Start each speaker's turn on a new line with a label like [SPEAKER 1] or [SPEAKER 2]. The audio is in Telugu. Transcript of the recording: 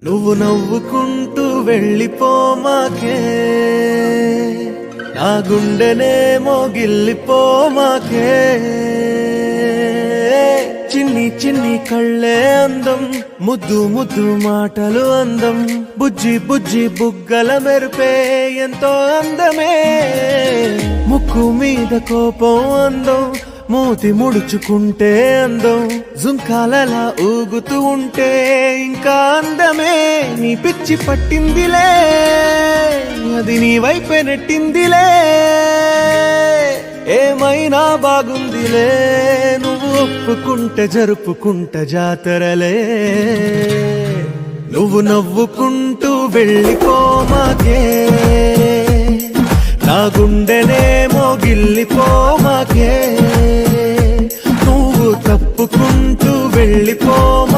[SPEAKER 1] నువ్వు నవ్వుకుంటూ వెళ్ళిపోమాకే, నా గుండెనేమో గిల్లిపోమాకే. చిన్ని చిన్ని కళ్ళే అందం, ముద్దు ముద్దు మాటలు అందం, బుజ్జి బుజ్జి బుగ్గల మెరుపే ఎంతో అందమే. ముక్కు మీద కోపం అందం, మూతి ముడుచుకుంటే అందం, జుంకాలలా ఊగుతూ ఉంటే ఇంకా అందమే. నీ పిచ్చి పట్టిందిలే, అది నీ వైపే నెట్టిందిలే. ఏమైనా బాగుందిలే, నువ్వు ఒప్పుకుంటే జరుపుకుంటే జాతరలే. నువ్వు నవ్వుకుంటూ వెళ్ళిపోమాకే, నా గుండెనేమో గిల్లిపోమాకే. నువ్వు తప్పుకుంటూ వెళ్ళిపోమా